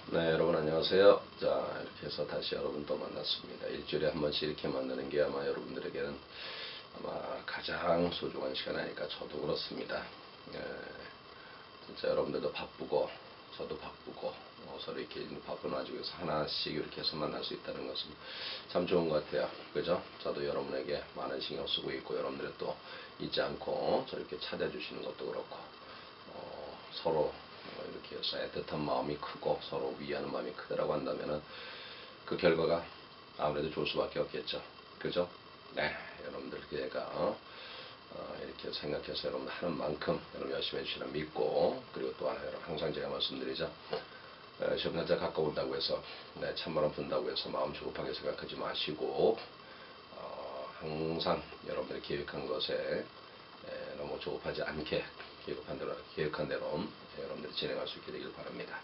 네, 여러분 안녕하세요. 자, 이렇게 해서 다시 여러분 또 만났습니다. 일주일에 한 번씩 이렇게 만나는 게 아마 여러분들에게는 아마 가장 소중한 시간 아닐까. 저도 그렇습니다. 예, 진짜 여러분들도 바쁘고 저도 바쁘고 서로 이렇게 바쁜 와중에서 하나씩 이렇게 해서 만날 수 있다는 것은 참 좋은 것 같아요. 그죠? 저도 여러분에게 많은 신경 쓰고 있고 여러분들이 또 잊지 않고 저렇게 찾아주시는 것도 그렇고 서로 이렇게 해서 애틋한 마음이 크고 서로 위하는 마음이 크다라고 한다면은 그 결과가 아무래도 좋을 수밖에 없겠죠. 그죠? 네, 여러분들 제가 이렇게 생각해서 여러분 하는 만큼 여러분 열심히 해주시라 믿고, 그리고 또 하나 여러분 항상 제가 말씀드리죠. 시험 날짜 가까운다고 해서 찬바람 분다고 해서 마음 조급하게 생각하지 마시고 항상 여러분들이 계획한 것에 너무 조급하지 않게 계획한 대로 여러분들이 진행할 수 있게 되길 바랍니다.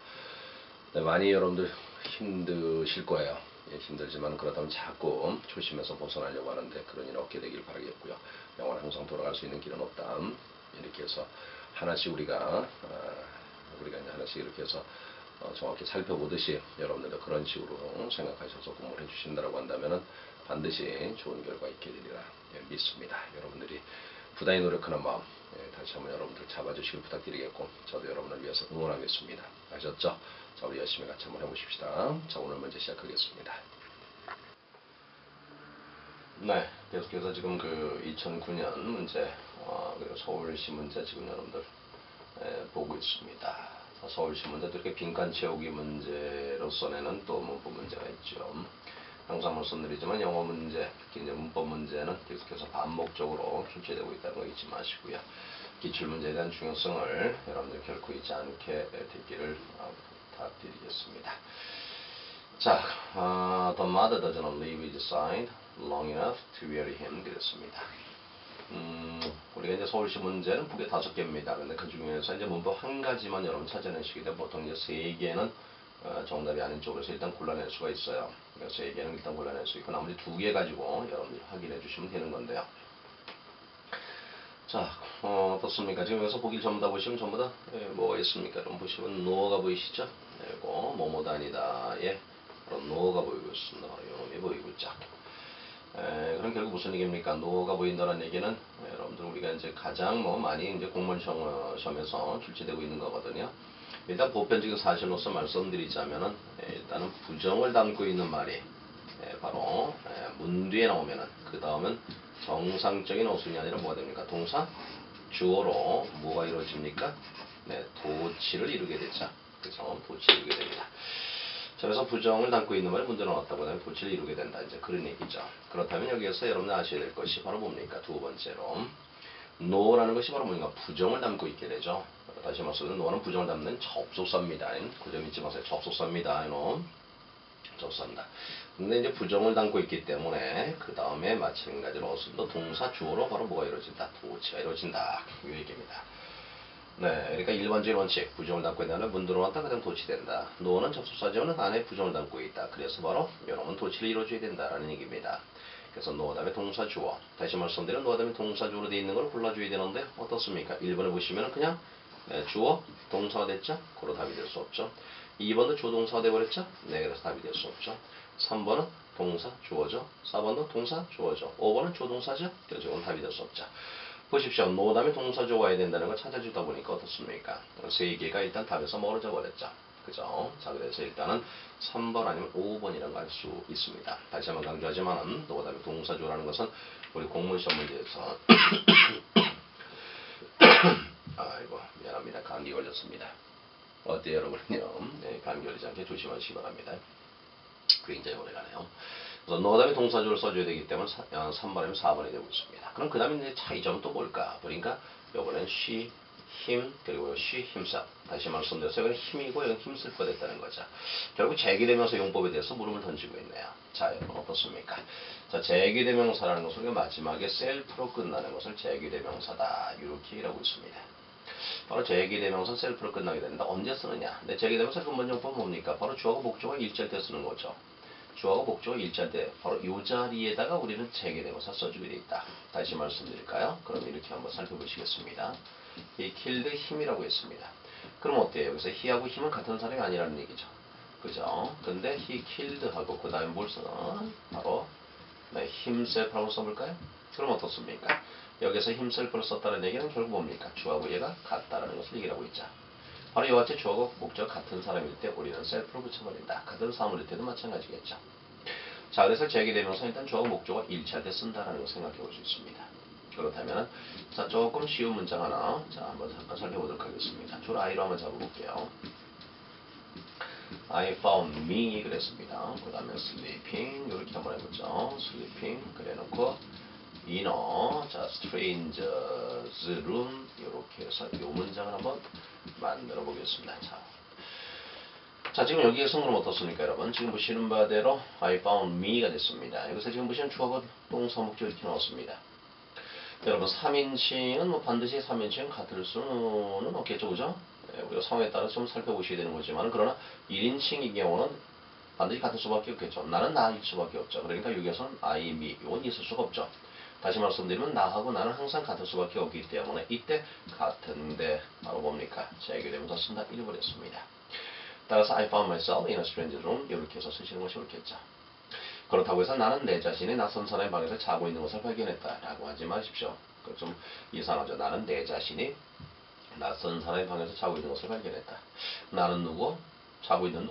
네, 많이 여러분들 힘드실 거예요. 예, 힘들지만 그렇다면 자꾸 초심에서 벗어나려고 하는데 그런 일 없게 되길 바라겠고요. 영원 항상 돌아갈 수 있는 길은 없다. 이렇게 해서 하나씩 우리가 이제 하나씩 이렇게 해서 정확히 살펴보듯이 여러분들도 그런 식으로 생각하셔서 공부를 해주신다고 한다면은 반드시 좋은 결과 있게 되리라 믿습니다. 여러분들이 부단히 노력하는 마음 다시 한번 여러분들 잡아주시길 부탁드리겠고, 저도 여러분을 위해서 응원하겠습니다. 아셨죠? 자, 우리 열심히 같이 한번 해보십시다. 자, 오늘 먼저 시작하겠습니다. 네, 계속해서 지금 그 2009년 문제 그리고 서울시 문제 지금 여러분들 보고 있습니다. 서울시 문제도 이렇게 빈칸 채우기 문제로서는 또 문법 문제가 있죠. 항상 말씀드리지만 영어 문제, 특히 이제 문법 문제는 계속해서 반복적으로 출제되고 있다는 거 잊지 마시고요. 기출 문제에 대한 중요성을 여러분들 결코 잊지 않게 되기를 부탁드리겠습니다. 자, the mother doesn't leave his side long enough to weary him 그랬습니다. 우리가 이제 서울시 문제는 북에 5개입니다. 근데 그 중에서 이제 문법 한 가지만 여러분 찾아내시게 되면 보통 이제 3개는 정답이 아닌 쪽으로서 일단 골라낼 수가 있어요. 그래서 3개는 일단 골라낼 수 있고 나머지 2개 가지고 여러분들이 확인해 주시면 되는 건데요. 자, 어떻습니까? 지금 여기서 보기를 전부 다 보시면 전부 다 뭐가 있습니까? 좀 보시면 노어가 보이시죠? 그리고 뭐뭐다 아니다. 그런 노어가 보이고 있습니다. 요놈이 보이고 있죠. 그럼 결국 무슨 얘기입니까? 노어가 보인다는 얘기는 여러분들 우리가 이제 가장 많이 이제 공무원 시험에서 출제되고 있는 거거든요. 일단 보편적인 사실로서 말씀드리자면은 일단은 부정을 담고 있는 말이 바로 문 뒤에 나오면은 그 다음은 정상적인 어순이 아니라 뭐가 됩니까? 동사 주어로 뭐가 이루어집니까? 네, 도치를 이루게 되죠. 그래서 도치를 이루게 됩니다. 자, 그래서 부정을 담고 있는 말이 문제 나왔다고 하면 도치를 이루게 된다. 이제 그런 얘기죠. 그렇다면 여기에서 여러분이 아셔야 될 것이 바로 뭡니까? 두 번째로 no라는 것이 바로 뭡니까? 부정을 담고 있게 되죠. 다시 말씀드리면 no는 부정을 담는 접속사입니다. 그 점 잊지 마세요. 접속사입니다. 이놈. 접속사입니다. 근데 이제 부정을 담고 있기 때문에 그 다음에 마찬가지로 어순도 동사 주어로 바로 뭐가 이루어진다? 도치가 이루어진다. 이 얘기입니다. 네, 그러니까 일반적인 원칙, 부정을 담고 있다면 문 들어왔다 그다음 도치된다. 노는 접속사지어는 안에 부정을 담고 있다. 그래서 바로 이놈은 도치를 이루어줘야 된다라는 얘기입니다. 그래서 노 다음에 동사 주어. 다시 말씀드리면 노 다음에 동사 주어로 되어 있는 걸 골라줘야 되는데 어떻습니까? 1번에 보시면 그냥 주어, 동사가 됐죠? 그로 답이 될 수 없죠. 2번도 주어, 동사가 되어버렸죠? 네, 그래서 답이 될 수 없죠. 3번은 동사, 주어죠. 4번도 동사, 주어죠. 5번은 주어, 동사죠? 그래서 이건 답이 될 수 없죠. 보십시오. 노 다음에 동사 주어 와야 된다는 걸 찾아주다 보니까 어떻습니까? 3개가 일단 답에서 멀어져 버렸죠. 그죠? 자, 그래서 일단은 3번 아니면 5번이라고 할 수 있습니다. 다시 한번 강조하지만은 노 다음에 동사 주어라는 것은 우리 공무원 시험 문제에서 아이고 미안합니다. 감기 걸렸습니다. 어때요 여러분요? 네, 감기 걸리지 않게 조심하시기 바랍니다. 굉장히 오래가네요. 그래서 노 다음에 동사주를 써줘야 되기 때문에 3번이면 4번이 되고 있습니다. 그럼 그 다음에 이제 차이점은 또 뭘까? 그러니까 요번엔 she, him, 그리고 she, himself. 다시 말씀드렸어요. 이건 힘이고 이건 힘쓸 뻔했다는 거죠. 결국 제기대명사 용법에 대해서 물음을 던지고 있네요. 자, 여러분 어떻습니까? 자, 제기대명사라는 것은 우리가 마지막에 self로 끝나는 것을 제기대명사다. 이렇게 얘기하고 있습니다. 바로 제기대명사 셀프로 끝나게 된다. 언제 쓰느냐? 근데 제기대명사 근본용법은 뭡니까? 바로 주어가 목적어가 일치할 때 쓰는 거죠. 주어가 목적어가 일치할 때 바로 이 자리에다가 우리는 제기대명사 써주게 돼 있다. 다시 말씀드릴까요? 그럼 이렇게 한번 살펴보시겠습니다. 이 killed 힘이라고 했습니다. 그럼 어때요? 여기서 he하고 힘은 같은 사람이 아니라는 얘기죠. 그죠? 근데 he killed 하고 그 다음에 뭘 써나? 바로 네, himself라고 써볼까요? 그럼 어떻습니까? 여기서 himself를 썼다는 얘기는 결국 뭡니까? 주하고 얘가 같다라는 것을 얘기를 하고 있죠. 바로 이와 같이 주어고 목적 같은 사람일 때 우리는 self를 붙여버린다. 같은 사물일 때도 마찬가지겠죠. 자, 그래서 제기되면서 일단 주어고 목적어 일치할 때 쓴다라는 걸 생각해 볼 수 있습니다. 그렇다면 자, 조금 쉬운 문장 하나 자, 한번 잠깐 살펴보도록 하겠습니다. 줄 I로 한번 잡아볼게요. I found me 그랬습니다. 그 다음에 sleeping 이렇게 한번 해보죠. sleeping 그래놓고 in a 자, stranger's room 이렇게 해서 이 문장을 한번 만들어 보겠습니다. 자, 지금 여기에서 그럼 어떻습니까, 여러분? 지금 보시는 바대로 I found me가 됐습니다. 여기서 지금 보시면 주어가 동사 목적 이렇게 나왔습니다. 여러분 3인칭은 뭐 반드시 3인칭 같을 수는 없겠죠, 그죠? 네, 우리가 상황에 따라서 좀 살펴보셔야 되는 거지만 그러나 1인칭의 경우는 반드시 같을 수밖에 없겠죠. 나는 나일 수밖에 없죠. 그러니까 여기에서는 I, me 이건 있을 수가 없죠. 다시 말씀드리면 나하고 나는 항상 같을 수밖에 없기 때문에 이때 같은데 바로 뭡니까? 제외되면서 쓴다 잃어버렸습니다. 따라서 I found myself in a strange room 이렇게 해서 쓰시는 것이 옳겠죠. 그렇다고 해서 나는 내 자신이 낯선 사람의 방에서 자고 있는 것을 발견했다라고 하지 마십시오. 좀 이상하죠. 나는 내 자신이 낯선 사람의 방에서 자고 있는 것을 발견했다. 나는 누구? 자고 있는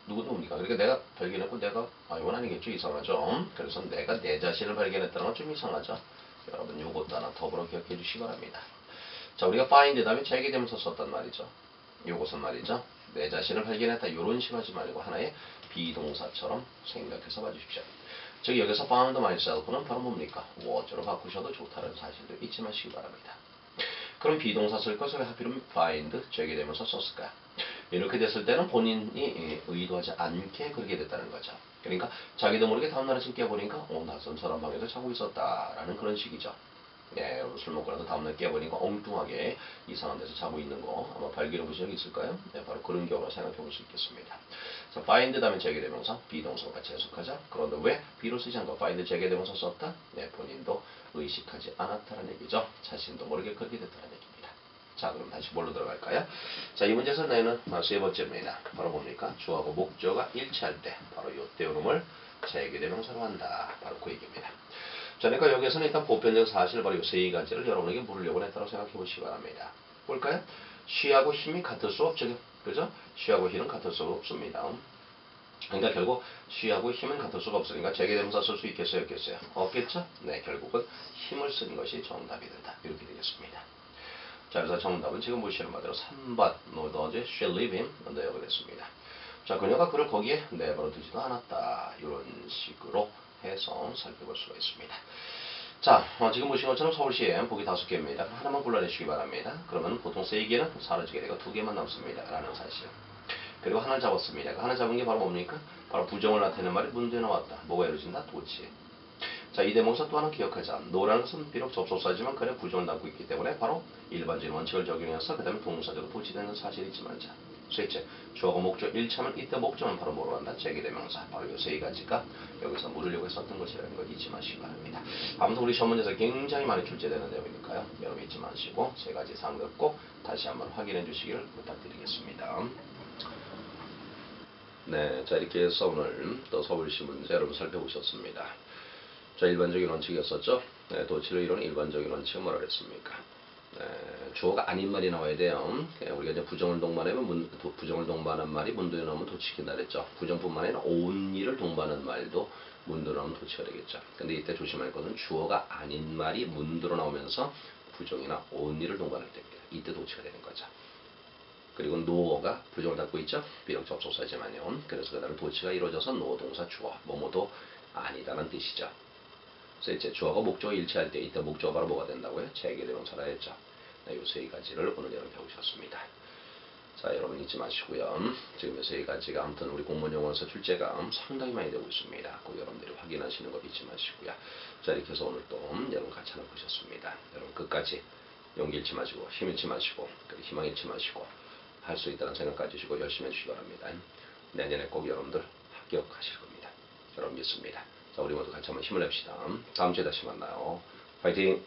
누굽니까? 그러니까 내가 발견했고 내가 이건 아니겠죠. 이상하죠. 그래서 내가 내 자신을 발견했다는 건 좀 이상하죠. 여러분 요것도 하나 더불어 기억해 주시기 바랍니다. 자, 우리가 find 다음에 제기되면서 썼단 말이죠. 요것은 말이죠. 내 자신을 발견했다. 이런 식으로 하지 말고 하나의 비동사처럼 생각해서 봐주십시오. 즉 여기서 found myself는 바로 뭡니까? was로 바꾸셔도 좋다는 사실도 잊지 마시기 바랍니다. 그럼 비동사 쓸 것을 왜 하필이면 find 제기되면서 썼을까? 이렇게 됐을 때는 본인이 의도하지 않게 그렇게 됐다는 거죠. 그러니까 자기도 모르게 다음날 아침 깨보니까 낯선 사람 방에서 자고 있었다라는 그런 식이죠. 예, 여러분 술 먹고 나서 다음날 깨보니까 엉뚱하게 이상한 데서 자고 있는 거 아마 발견해 보신 적 있을까요? 네, 바로 그런 경우를 생각해 볼 수 있겠습니다. 자, find 다음에 제기되면서 비동사와 같이 해석하자. 그런데 왜 B로 쓰지 않고 find 제기되면서 썼다? 네, 본인도 의식하지 않았다는 얘기죠. 자신도 모르게 그렇게 됐다는 얘기입니다. 자, 그럼 다시 뭘로 들어갈까요? 자, 이 문제에서 내는 세 번째입니다. 바로 뭡니까? 주어하고 목적어가 일치할 때 바로 이때 이름을 제기대명사로 한다. 바로 그 얘기입니다. 자, 그러니까 여기서는 일단 보편적 사실 바로 이 세 가지를 여러분에게 물으려고 했다고 생각해 보시기 바랍니다. 볼까요? 쉬하고 힘이 같을 수 없죠. 그죠? 쉬하고 힘은 같을 수 없습니다. 그러니까 결국 쉬하고 힘은 같을 수가 없으니까 제기대명사 쓸 수 있겠어요? 없겠어요? 없겠죠? 네, 결국은 힘을 쓰는 것이 정답이 된다. 이렇게 되겠습니다. 자, 그래서 정답은 지금 보시는 바대로 3번 노더지 she live in 내역을 했습니다. 자, 그녀가 그를 거기에 내버려 두지도 않았다. 이런 식으로 해서 살펴볼 수가 있습니다. 자, 지금 보신 것처럼 서울시에 보기 5개입니다. 하나만 골라내시기 바랍니다. 그러면 보통 3개는 사라지게 되고 2개만 남습니다. 라는 사실. 그리고 하나를 잡았습니다. 하나 잡은 게 바로 뭡니까? 바로 부정을 나타내는 말이 문제에 나왔다. 뭐가 이루어진다? 도치. 자, 이 대목에서 또 하나 기억하자. 노라는 것은 비록 접속사지만 그래 부정을 담고 있기 때문에 바로 일반적인 원칙을 적용해서 그 다음에 동사적으로 도치되는 사실이 있지만 자, 셋째, 주어가 목적 일치하면 이때 목적은 바로 뭐로 한다? 제기대명사. 바로 이 세 가지가 여기서 물으려고 했었던 것이라는 걸 잊지 마시기 바랍니다. 아무튼 우리 시험 문제에서 굉장히 많이 출제되는 내용이니까요. 여러분 잊지 마시고 세 가지 사항들 꼭 다시 한번 확인해 주시기를 부탁드리겠습니다. 네, 자 이렇게 해서 오늘 또 서울시 문제 여러분 살펴보셨습니다. 자, 일반적인 원칙이었었죠. 네, 도치를 이루는 일반적인 원칙은 뭐라 그랬습니까? 네, 주어가 아닌 말이 나와야 돼요. 우리가 이제 부정을 동반하면 부정을 동반한 말이 문도에 나오면 도치킨다 그랬죠. 부정뿐만 아니라 only를 동반한 말도 문도로 나오면 도치가 되겠죠. 근데 이때 조심할 것은 주어가 아닌 말이 문도로 나오면서 부정이나 only를 동반할 때입니다. 이때 도치가 되는 거죠. 그리고 노어가 부정을 담고 있죠. 비록 접속사지만요. 그래서 그다음에 도치가 이루어져서 노어 동사 주어 뭐뭐도 아니다는 뜻이죠. 셋째, 주어가 목적어 일치할 때 이때 목적어가 바로 뭐가 된다고요? 제기대명사라 했죠. 네, 이 세 가지를 오늘 여러분 배우셨습니다. 자, 여러분 잊지 마시고요. 지금 이 세 가지가 아무튼 우리 공무원 영어에서 출제가 상당히 많이 되고 있습니다. 꼭 여러분들이 확인하시는 거 잊지 마시고요. 자, 이렇게 해서 오늘 또 여러분 같이 하나 보셨습니다. 여러분 끝까지 용기 잃지 마시고 힘 잃지 마시고 희망 잃지 마시고 할 수 있다는 생각 가지시고 열심히 해주시기 바랍니다. 내년에 꼭 여러분들 합격하실 겁니다. 여러분 믿습니다. 자, 우리 모두 같이 한번 힘을 냅시다. 다음 주에 다시 만나요. 파이팅!